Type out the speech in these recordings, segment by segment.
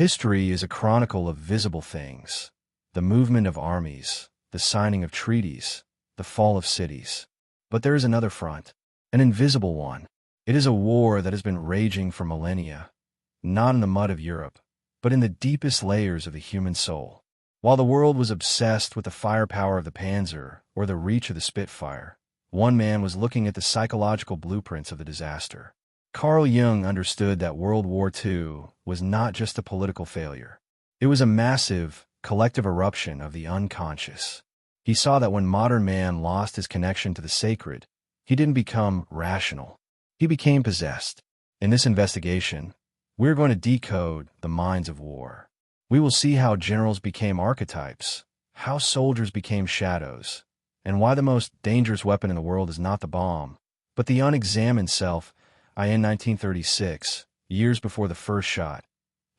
History is a chronicle of visible things: the movement of armies, the signing of treaties, the fall of cities. But there is another front, an invisible one. It is a war that has been raging for millennia, not in the mud of Europe, but in the deepest layers of the human soul. While the world was obsessed with the firepower of the Panzer or the reach of the Spitfire, one man was looking at the psychological blueprints of the disaster. Carl Jung understood that World War II was not just a political failure. It was a massive, collective eruption of the unconscious. He saw that when modern man lost his connection to the sacred, he didn't become rational. He became possessed. In this investigation, we're going to decode the minds of war. We will see how generals became archetypes, how soldiers became shadows, and why the most dangerous weapon in the world is not the bomb, but the unexamined self. In 1936, years before the first shot,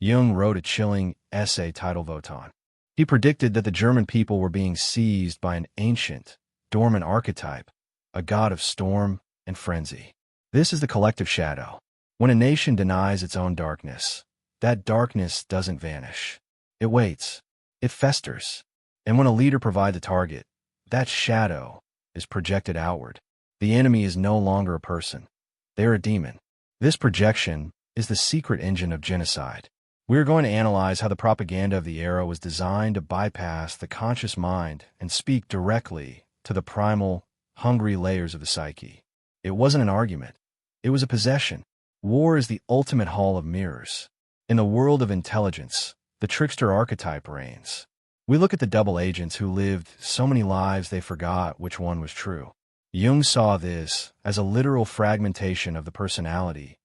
Jung wrote a chilling essay titled Wotan. He predicted that the German people were being seized by an ancient, dormant archetype, a god of storm and frenzy. This is the collective shadow. When a nation denies its own darkness, that darkness doesn't vanish. It waits. It festers. And when a leader provides a target, that shadow is projected outward. The enemy is no longer a person. They are a demon. This projection is the secret engine of genocide. We are going to analyze how the propaganda of the era was designed to bypass the conscious mind and speak directly to the primal, hungry layers of the psyche. It wasn't an argument. It was a possession. War is the ultimate hall of mirrors. In the world of intelligence, the trickster archetype reigns. We look at the double agents who lived so many lives they forgot which one was true. Jung saw this as a literal fragmentation of the personality,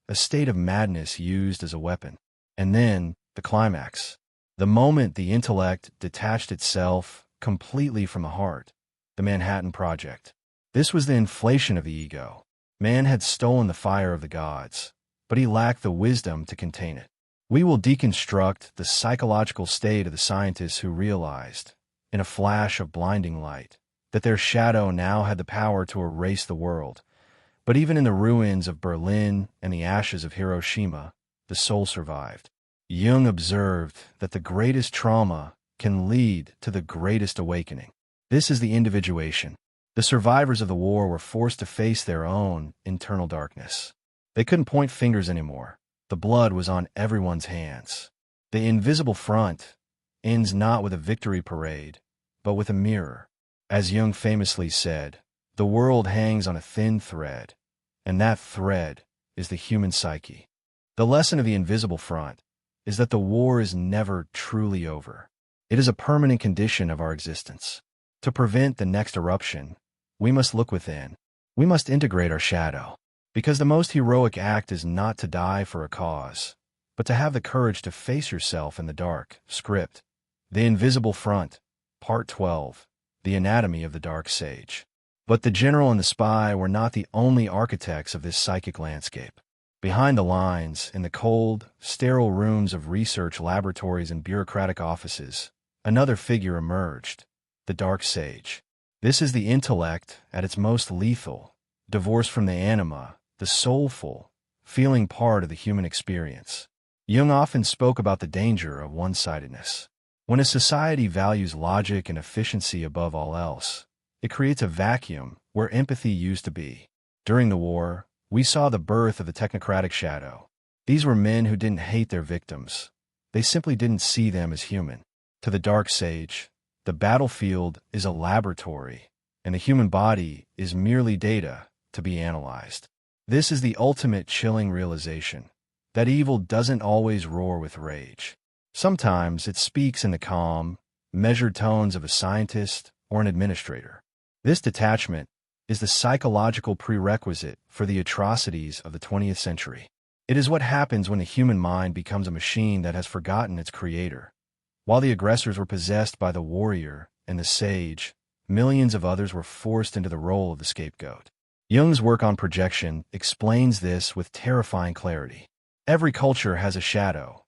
a state of madness used as a weapon. And then, the climax. The moment the intellect detached itself completely from the heart, the Manhattan Project. This was the inflation of the ego. Man had stolen the fire of the gods, but he lacked the wisdom to contain it. We will deconstruct the psychological state of the scientists who realized, in a flash of blinding light, that their shadow now had the power to erase the world. But even in the ruins of Berlin and the ashes of Hiroshima, the soul survived. Jung observed that the greatest trauma can lead to the greatest awakening. This is the individuation. The survivors of the war were forced to face their own internal darkness. They couldn't point fingers anymore. The blood was on everyone's hands. The invisible front ends not with a victory parade, but with a mirror. As Jung famously said, the world hangs on a thin thread, and that thread is the human psyche. The lesson of the invisible front is that the war is never truly over. It is a permanent condition of our existence. To prevent the next eruption, we must look within. We must integrate our shadow. Because the most heroic act is not to die for a cause, but to have the courage to face yourself in the dark. Script. The Invisible Front. Part 12. The Anatomy of the Dark Sage. But the general and the spy were not the only architects of this psychic landscape. Behind the lines, in the cold, sterile rooms of research laboratories and bureaucratic offices, another figure emerged, the Dark Sage. This is the intellect at its most lethal, divorced from the anima, the soulful, feeling part of the human experience. Jung often spoke about the danger of one-sidedness. When a society values logic and efficiency above all else, it creates a vacuum where empathy used to be. During the war, we saw the birth of the technocratic shadow. These were men who didn't hate their victims. They simply didn't see them as human. To the Dark Sage, the battlefield is a laboratory, and the human body is merely data to be analyzed. This is the ultimate chilling realization, that evil doesn't always roar with rage. Sometimes it speaks in the calm, measured tones of a scientist or an administrator. This detachment is the psychological prerequisite for the atrocities of the 20th century. It is what happens when the human mind becomes a machine that has forgotten its creator. While the aggressors were possessed by the warrior and the sage, millions of others were forced into the role of the scapegoat. Jung's work on projection explains this with terrifying clarity. Every culture has a shadow,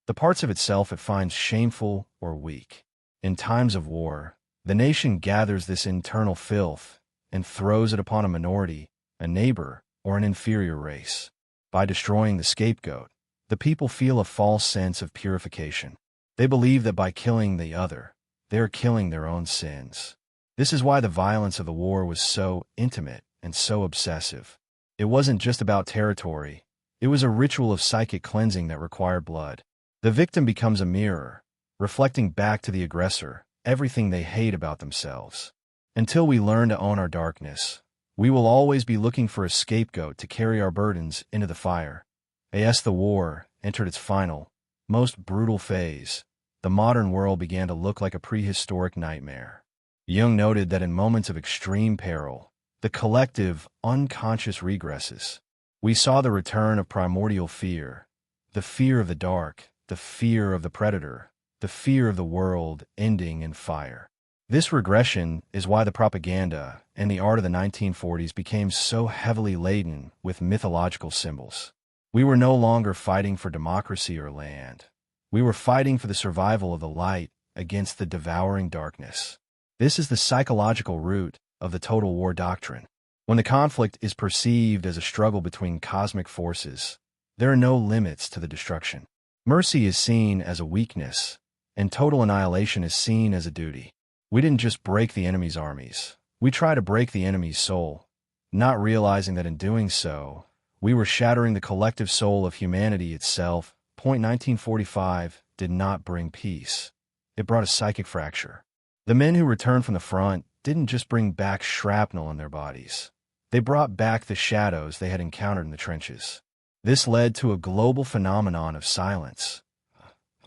the parts of itself it finds shameful or weak. In times of war, the nation gathers this internal filth and throws it upon a minority, a neighbor, or an inferior race. By destroying the scapegoat, The people feel a false sense of purification. They believe that by killing the other, they are killing their own sins. This is why the violence of the war was so intimate and so obsessive. It wasn't just about territory. It was a ritual of psychic cleansing that required blood. The victim becomes a mirror, reflecting back to the aggressor everything they hate about themselves. Until we learn to own our darkness, we will always be looking for a scapegoat to carry our burdens into the fire. As the war entered its final, most brutal phase, the modern world began to look like a prehistoric nightmare. Jung noted that in moments of extreme peril, the collective, unconscious regresses. We saw the return of primordial fear, the fear of the dark, the fear of the predator, the fear of the world ending in fire. This regression is why the propaganda and the art of the 1940s became so heavily laden with mythological symbols. We were no longer fighting for democracy or land. We were fighting for the survival of the light against the devouring darkness. This is the psychological root of the total war doctrine. When the conflict is perceived as a struggle between cosmic forces, there are no limits to the destruction. Mercy is seen as a weakness, and total annihilation is seen as a duty. We didn't just break the enemy's armies. We tried to break the enemy's soul, not realizing that in doing so, we were shattering the collective soul of humanity itself. 1945 did not bring peace. It brought a psychic fracture. The men who returned from the front didn't just bring back shrapnel in their bodies. They brought back the shadows they had encountered in the trenches. This led to a global phenomenon of silence,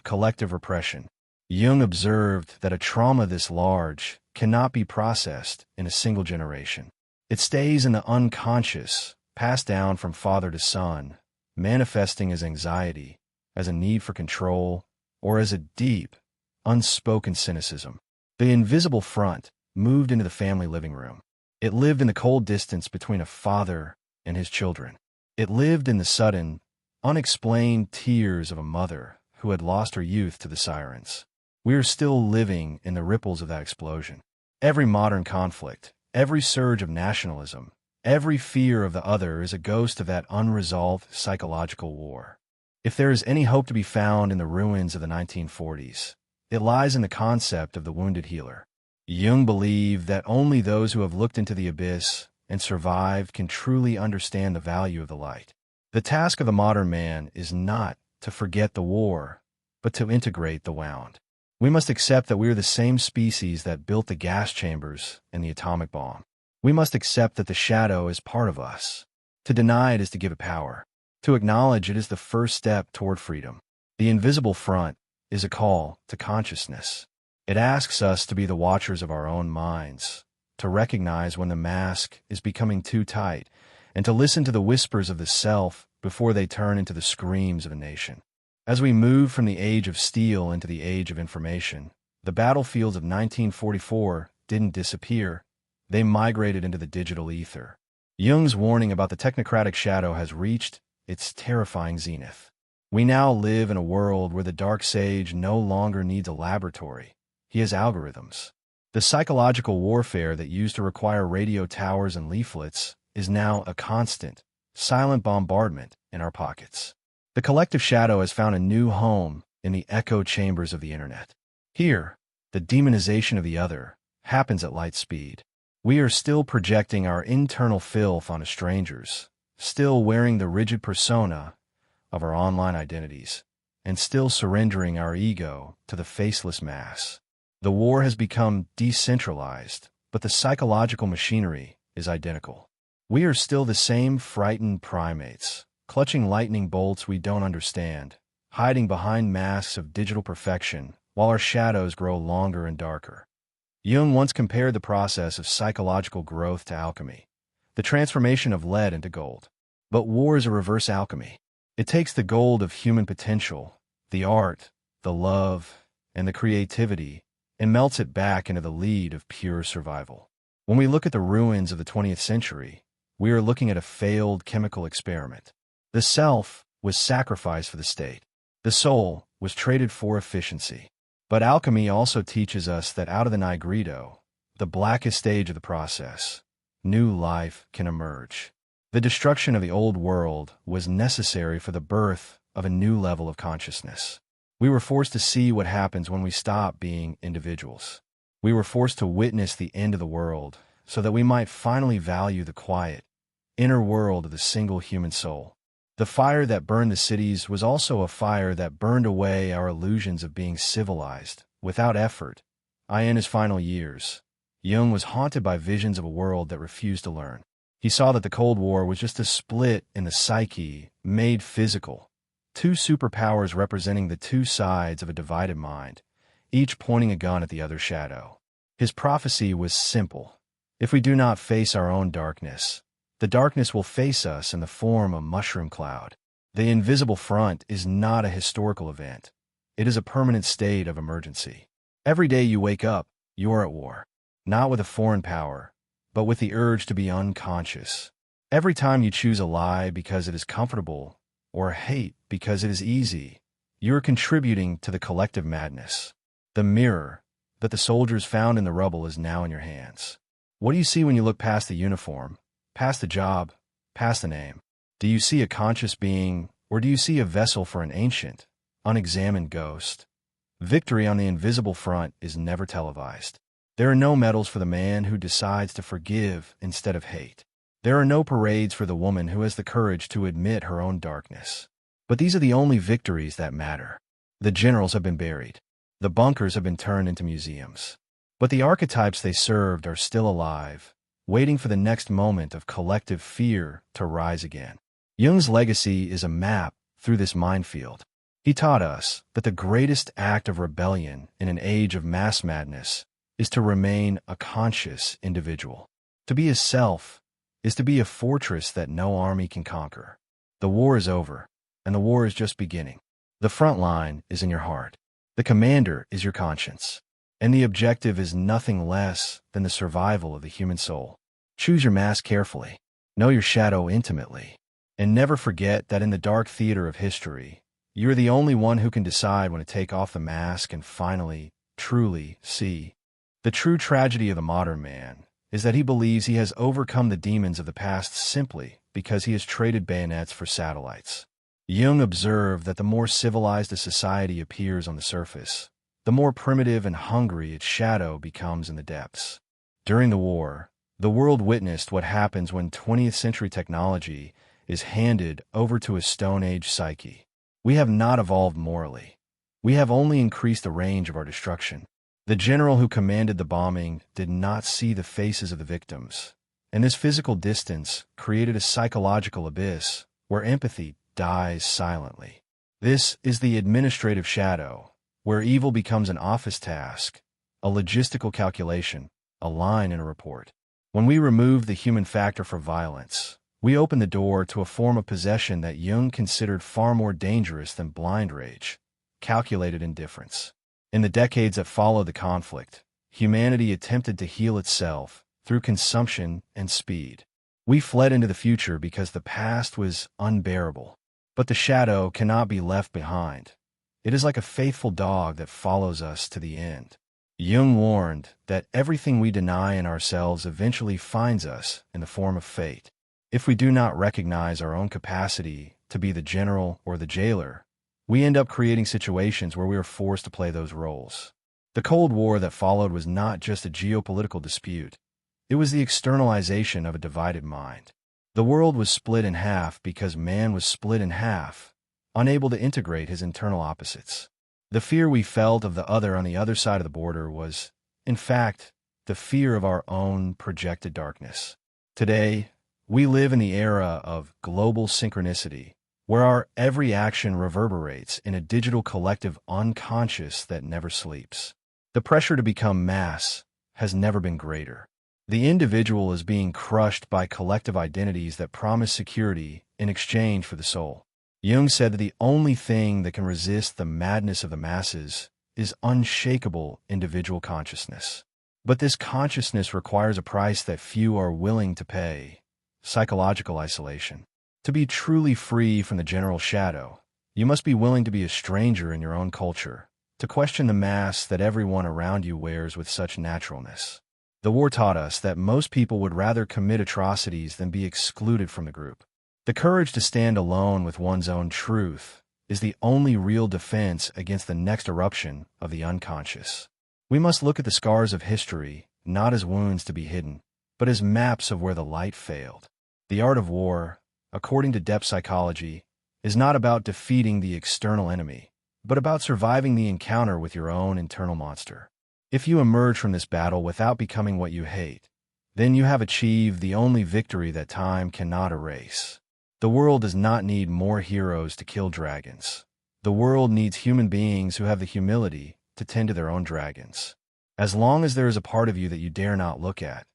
collective repression. Jung observed that a trauma this large cannot be processed in a single generation. It stays in the unconscious, passed down from father to son, manifesting as anxiety, as a need for control, or as a deep, unspoken cynicism. The invisible front moved into the family living room. It lived in the cold distance between a father and his children. It lived in the sudden, unexplained tears of a mother who had lost her youth to the sirens. We are still living in the ripples of that explosion. Every modern conflict, every surge of nationalism, every fear of the other is a ghost of that unresolved psychological war. If there is any hope to be found in the ruins of the 1940s, it lies in the concept of the wounded healer. Jung believed that only those who have looked into the abyss and survived can truly understand the value of the light. The task of the modern man is not to forget the war, but to integrate the wound. We must accept that we are the same species that built the gas chambers and the atomic bomb. We must accept that the shadow is part of us. To deny it is to give it power. To acknowledge it is the first step toward freedom. The invisible front is a call to consciousness. It asks us to be the watchers of our own minds, to recognize when the mask is becoming too tight, and to listen to the whispers of the self before they turn into the screams of a nation. As we move from the age of steel into the age of information, the battlefields of 1944 didn't disappear. They migrated into the digital ether. Jung's warning about the technocratic shadow has reached its terrifying zenith. We now live in a world where the dark sage no longer needs a laboratory. He has algorithms. The psychological warfare that used to require radio towers and leaflets is now a constant, silent bombardment in our pockets. The collective shadow has found a new home in the echo chambers of the internet. Here, the demonization of the other happens at light speed. We are still projecting our internal filth onto strangers, still wearing the rigid persona of our online identities, and still surrendering our ego to the faceless mass. The war has become decentralized, but the psychological machinery is identical. We are still the same frightened primates, clutching lightning bolts we don't understand, hiding behind masks of digital perfection while our shadows grow longer and darker. Jung once compared the process of psychological growth to alchemy, the transformation of lead into gold. But war is a reverse alchemy. It takes the gold of human potential, the art, the love, and the creativity, and melts it back into the lead of pure survival. When we look at the ruins of the 20th century, we are looking at a failed chemical experiment. The self was sacrificed for the state. The soul was traded for efficiency. But alchemy also teaches us that out of the nigredo, the blackest stage of the process, new life can emerge. The destruction of the old world was necessary for the birth of a new level of consciousness. We were forced to see what happens when we stop being individuals. We were forced to witness the end of the world so that we might finally value the quiet, inner world of the single human soul. The fire that burned the cities was also a fire that burned away our illusions of being civilized, without effort. In his final years, Jung was haunted by visions of a world that refused to learn. He saw that the Cold War was just a split in the psyche, made physical. Two superpowers representing the two sides of a divided mind, each pointing a gun at the other's shadow. His prophecy was simple. If we do not face our own darkness, the darkness will face us in the form of a mushroom cloud. The invisible front is not a historical event. It is a permanent state of emergency. Every day you wake up, you are at war. Not with a foreign power, but with the urge to be unconscious. Every time you choose a lie because it is comfortable, or hate because it is easy, you are contributing to the collective madness. The mirror that the soldiers found in the rubble is now in your hands. What do you see when you look past the uniform, past the job, past the name? Do you see a conscious being, or do you see a vessel for an ancient, unexamined ghost? Victory on the invisible front is never televised. There are no medals for the man who decides to forgive instead of hate. There are no parades for the woman who has the courage to admit her own darkness. But these are the only victories that matter. The generals have been buried. The bunkers have been turned into museums. But the archetypes they served are still alive, waiting for the next moment of collective fear to rise again. Jung's legacy is a map through this minefield. He taught us that the greatest act of rebellion in an age of mass madness is to remain a conscious individual. To be a self is to be a fortress that no army can conquer. The war is over, and the war is just beginning. The front line is in your heart. The commander is your conscience. And the objective is nothing less than the survival of the human soul. Choose your mask carefully. Know your shadow intimately. And never forget that in the dark theater of history, you're the only one who can decide when to take off the mask and finally, truly see. The true tragedy of the modern man is that he believes he has overcome the demons of the past simply because he has traded bayonets for satellites. Jung observed that the more civilized a society appears on the surface, the more primitive and hungry its shadow becomes in the depths. During the war, the world witnessed what happens when 20th century technology is handed over to a Stone Age psyche. We have not evolved morally. We have only increased the range of our destruction. The general who commanded the bombing did not see the faces of the victims, and this physical distance created a psychological abyss where empathy dies silently. This is the administrative shadow, where evil becomes an office task, a logistical calculation, a line in a report. When we remove the human factor for violence, we open the door to a form of possession that Jung considered far more dangerous than blind rage, calculated indifference. In the decades that followed the conflict, humanity attempted to heal itself through consumption and speed. We fled into the future because the past was unbearable. But the shadow cannot be left behind. It is like a faithful dog that follows us to the end. Jung warned that everything we deny in ourselves eventually finds us in the form of fate. If we do not recognize our own capacity to be the general or the jailer, we end up creating situations where we are forced to play those roles. The Cold War that followed was not just a geopolitical dispute. It was the externalization of a divided mind. The world was split in half because man was split in half, unable to integrate his internal opposites. The fear we felt of the other on the other side of the border was, in fact, the fear of our own projected darkness. Today, we live in the era of global synchronicity, where our every action reverberates in a digital collective unconscious that never sleeps. The pressure to become mass has never been greater. The individual is being crushed by collective identities that promise security in exchange for the soul. Jung said that the only thing that can resist the madness of the masses is unshakable individual consciousness. But this consciousness requires a price that few are willing to pay: psychological isolation. To be truly free from the general shadow, you must be willing to be a stranger in your own culture, to question the mask that everyone around you wears with such naturalness. The war taught us that most people would rather commit atrocities than be excluded from the group. The courage to stand alone with one's own truth is the only real defense against the next eruption of the unconscious. We must look at the scars of history not as wounds to be hidden, but as maps of where the light failed. The art of war, according to depth psychology, is not about defeating the external enemy, but about surviving the encounter with your own internal monster. If you emerge from this battle without becoming what you hate, then you have achieved the only victory that time cannot erase. The world does not need more heroes to kill dragons. The world needs human beings who have the humility to tend to their own dragons. As long as there is a part of you that you dare not look at,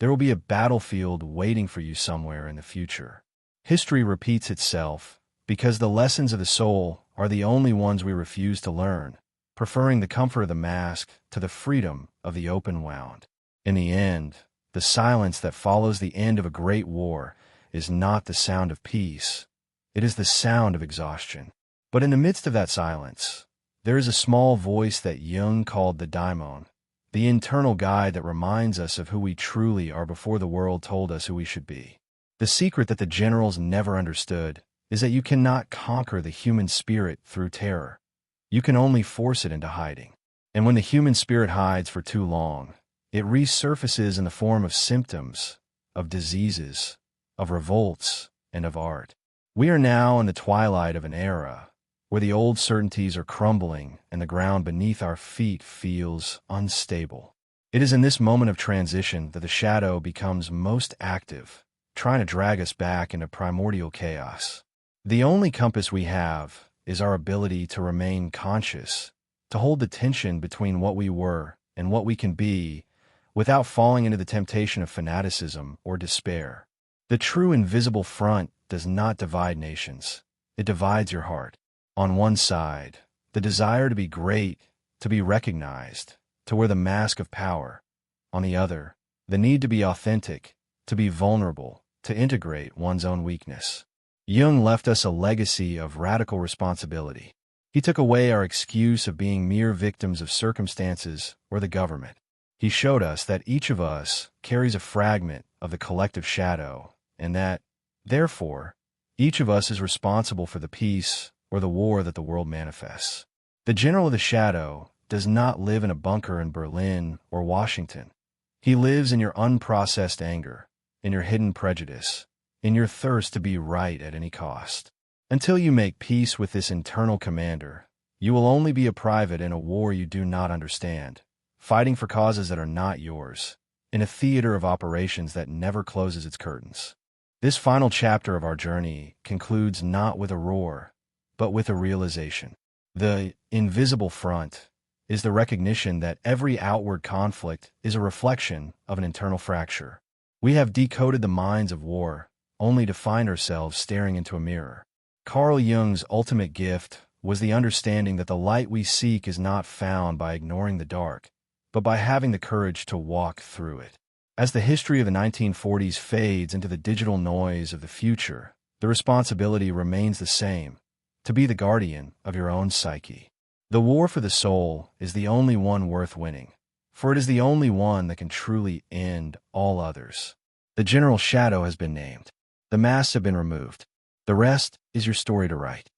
there will be a battlefield waiting for you somewhere in the future. History repeats itself because the lessons of the soul are the only ones we refuse to learn, preferring the comfort of the mask to the freedom of the open wound. In the end, the silence that follows the end of a great war is not the sound of peace. It is the sound of exhaustion. But in the midst of that silence, there is a small voice that Jung called the daimon, the internal guide that reminds us of who we truly are before the world told us who we should be. The secret that the generals never understood is that you cannot conquer the human spirit through terror. You can only force it into hiding. And when the human spirit hides for too long, it resurfaces in the form of symptoms, of diseases, of revolts, and of art. We are now in the twilight of an era where the old certainties are crumbling and the ground beneath our feet feels unstable. It is in this moment of transition that the shadow becomes most active, trying to drag us back into primordial chaos. The only compass we have is our ability to remain conscious, to hold the tension between what we were and what we can be, without falling into the temptation of fanaticism or despair. The true invisible front does not divide nations. It divides your heart. On one side, the desire to be great, to be recognized, to wear the mask of power. On the other, the need to be authentic, to be vulnerable, to integrate one's own weakness. Jung left us a legacy of radical responsibility. He took away our excuse of being mere victims of circumstances or the government. He showed us that each of us carries a fragment of the collective shadow, and that, therefore, each of us is responsible for the peace or the war that the world manifests. The general of the shadow does not live in a bunker in Berlin or Washington. He lives in your unprocessed anger, in your hidden prejudice, in your thirst to be right at any cost. Until you make peace with this internal commander, you will only be a private in a war you do not understand, fighting for causes that are not yours, in a theater of operations that never closes its curtains. This final chapter of our journey concludes not with a roar, but with a realization. The invisible front is the recognition that every outward conflict is a reflection of an internal fracture. We have decoded the minds of war, only to find ourselves staring into a mirror. Carl Jung's ultimate gift was the understanding that the light we seek is not found by ignoring the dark, but by having the courage to walk through it. As the history of the 1940s fades into the digital noise of the future, the responsibility remains the same: to be the guardian of your own psyche. The war for the soul is the only one worth winning, for it is the only one that can truly end all others. The general shadow has been named. The masks have been removed. The rest is your story to write.